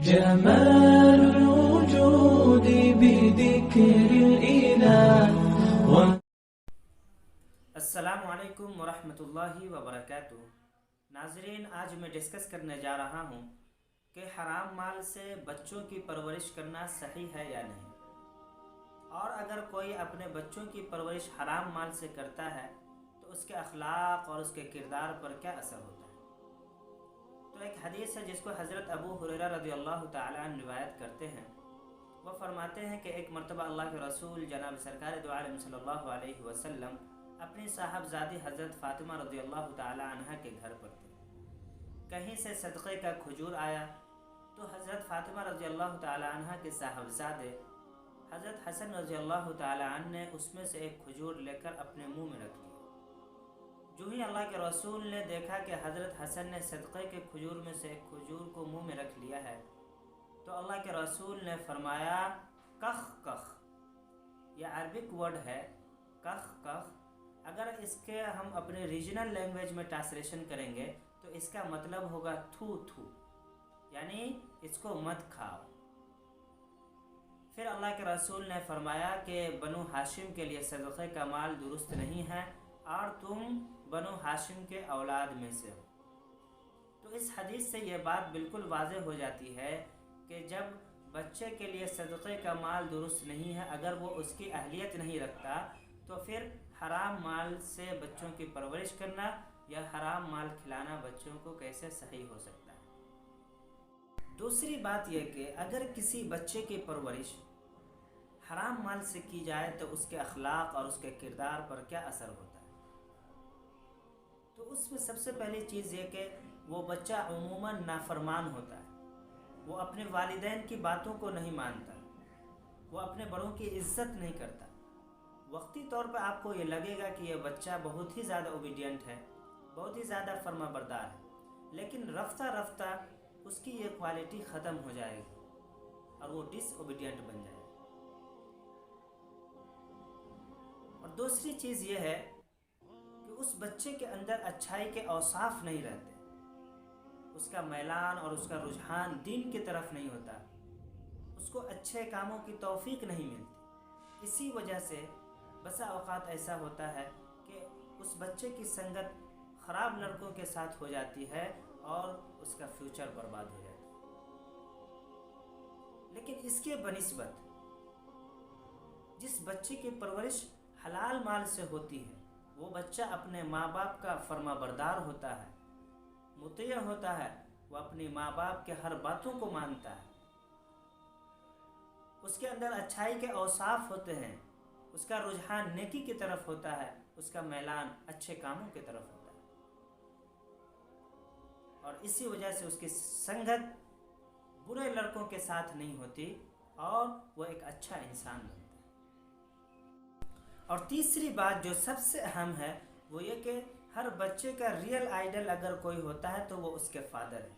جمال الوجود بذكر الإله. السلام علیکم ورحمۃ اللہ وبرکاتہ. ناظرین، آج میں ڈسکس کرنے جا رہا ہوں کہ حرام مال سے بچوں کی پرورش کرنا صحیح ہے یا نہیں، اور اگر کوئی اپنے بچوں کی پرورش حرام مال سے کرتا ہے تو اس کے اخلاق اور اس کے کردار پر کیا اثر ہوتا ہے. تو ایک حدیث ہے جس کو حضرت ابو ہریرہ رضی اللہ تعالی عنہ روایت کرتے ہیں. وہ فرماتے ہیں کہ ایک مرتبہ اللہ کے رسول جناب سرکار دو عالم صلی اللہ علیہ وسلم اپنی صاحبزادی حضرت فاطمہ رضی اللہ تعالی عنہ کے گھر پر تھے. کہیں سے صدقے کا کھجور آیا تو حضرت فاطمہ رضی اللہ تعالی عنہ کے صاحبزادے حضرت حسن رضی اللہ تعالی عنہ نے اس میں سے ایک کھجور لے کر اپنے منہ میں رکھ لیا. جو ہی اللہ کے رسول نے دیکھا کہ حضرت حسن نے صدقے کے کھجور میں سے ایک کھجور کو منہ میں رکھ لیا ہے تو اللہ کے رسول نے فرمایا کخ کخ. یہ عربک ورڈ ہے کخ کخ. اگر اس کے ہم اپنے ریجنل لینگویج میں ٹرانسلیشن کریں گے تو اس کا مطلب ہوگا تھو تھو، یعنی اس کو مت کھاؤ. پھر اللہ کے رسول نے فرمایا کہ بنو ہاشم کے لیے صدقے کا مال درست نہیں ہے اور تم بنو ہاشم کے اولاد میں سے ہو. تو اس حدیث سے یہ بات بالکل واضح ہو جاتی ہے کہ جب بچے کے لیے صدقے کا مال درست نہیں ہے، اگر وہ اس کی اہلیت نہیں رکھتا، تو پھر حرام مال سے بچوں کی پرورش کرنا یا حرام مال کھلانا بچوں کو کیسے صحیح ہو سکتا ہے. دوسری بات یہ کہ اگر کسی بچے کی پرورش حرام مال سے کی جائے تو اس کے اخلاق اور اس کے کردار پر کیا اثر ہوتا ہے. تو اس میں سب سے پہلی چیز یہ کہ وہ بچہ عموماً نافرمان ہوتا ہے. وہ اپنے والدین کی باتوں کو نہیں مانتا، وہ اپنے بڑوں کی عزت نہیں کرتا. وقتی طور پہ آپ کو یہ لگے گا کہ یہ بچہ بہت ہی زیادہ اوبیڈینٹ ہے، بہت ہی زیادہ فرما بردار ہے، لیکن رفتہ رفتہ اس کی یہ کوالٹی ختم ہو جائے گی اور وہ ڈس اوبیڈینٹ بن جائے گا. اور دوسری چیز یہ ہے کہ اس بچے کے اندر اچھائی کے اوصاف نہیں رہتے، اس کا میلان اور اس کا رجحان دین کی طرف نہیں ہوتا، اس کو اچھے کاموں کی توفیق نہیں ملتی. اسی وجہ سے بسا اوقات ایسا ہوتا ہے کہ اس بچے کی سنگت خراب لڑکوں کے ساتھ ہو جاتی ہے اور اس کا فیوچر برباد ہو جاتا ہے. لیکن اس کے بنسبت جس بچے کی پرورش حلال مال سے ہوتی ہے، وہ بچہ اپنے ماں باپ کا فرما بردار ہوتا ہے، مطیع ہوتا ہے، وہ اپنی ماں باپ کے ہر باتوں کو مانتا ہے، اس کے اندر اچھائی کے اوصاف ہوتے ہیں، اس کا رجحان نیکی کی طرف ہوتا ہے، اس کا میلان اچھے کاموں کی طرف ہوتا ہے. اور اسی وجہ سے اس کی سنگت برے لڑکوں کے ساتھ نہیں ہوتی اور وہ ایک اچھا انسان بنتا ہے. اور تیسری بات جو سب سے اہم ہے وہ یہ کہ ہر بچے کا ریئل آئیڈل اگر کوئی ہوتا ہے تو وہ اس کے فادر ہے،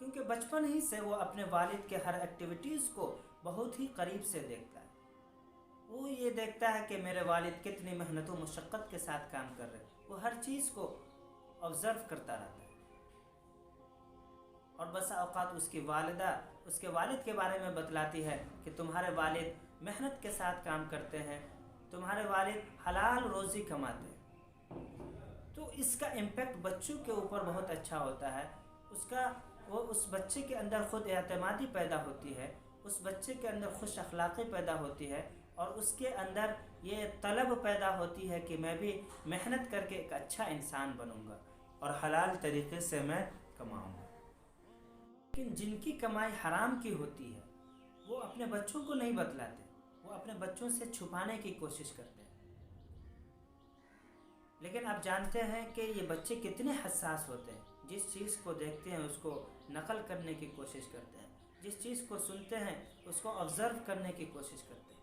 کیونکہ بچپن ہی سے وہ اپنے والد کے ہر ایکٹیویٹیز کو بہت ہی قریب سے دیکھتا ہے. وہ یہ دیکھتا ہے کہ میرے والد کتنی محنت و مشقت کے ساتھ کام کر رہے ہیں، وہ ہر چیز کو آبزرو کرتا رہتا ہے. اور بسا اوقات اس کی والدہ اس کے والد کے بارے میں بتلاتی ہے کہ تمہارے والد محنت کے ساتھ کام کرتے ہیں، تمہارے والد حلال روزی کماتے ہیں. تو اس کا امپیکٹ بچوں کے اوپر بہت اچھا ہوتا ہے. اس بچے کے اندر خود اعتمادی پیدا ہوتی ہے، اس بچے کے اندر خوش اخلاقی پیدا ہوتی ہے، اور اس کے اندر یہ طلب پیدا ہوتی ہے کہ میں بھی محنت کر کے ایک اچھا انسان بنوں گا اور حلال طریقے سے میں کماؤں گا. لیکن جن کی کمائی حرام کی ہوتی ہے وہ اپنے بچوں کو نہیں بتلاتے، وہ اپنے بچوں سے چھپانے کی کوشش کرتے ہیں. لیکن آپ جانتے ہیں کہ یہ بچے کتنے حساس ہوتے ہیں. جس چیز کو دیکھتے ہیں اس کو نقل کرنے کی کوشش کرتے ہیں، جس چیز کو سنتے ہیں اس کو آبزرو کرنے کی کوشش کرتے ہیں.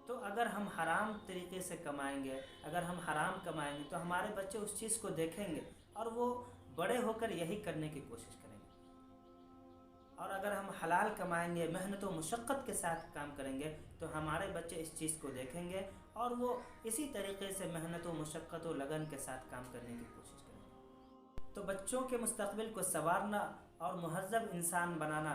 تو اگر ہم حرام طریقے سے کمائیں گے، اگر ہم حرام کمائیں گے تو ہمارے بچے اس چیز کو دیکھیں گے اور وہ بڑے ہو کر یہی کرنے کی کوشش کریں گے. اور اگر ہم حلال کمائیں گے، محنت و مشقت کے ساتھ کام کریں گے، تو ہمارے بچے اس چیز کو دیکھیں گے اور وہ اسی طریقے سے محنت و مشقت و لگن کے ساتھ کام کرنے کی کوشش کریں گے. تو بچوں کے مستقبل کو سنوارنا اور مہذب انسان بنانا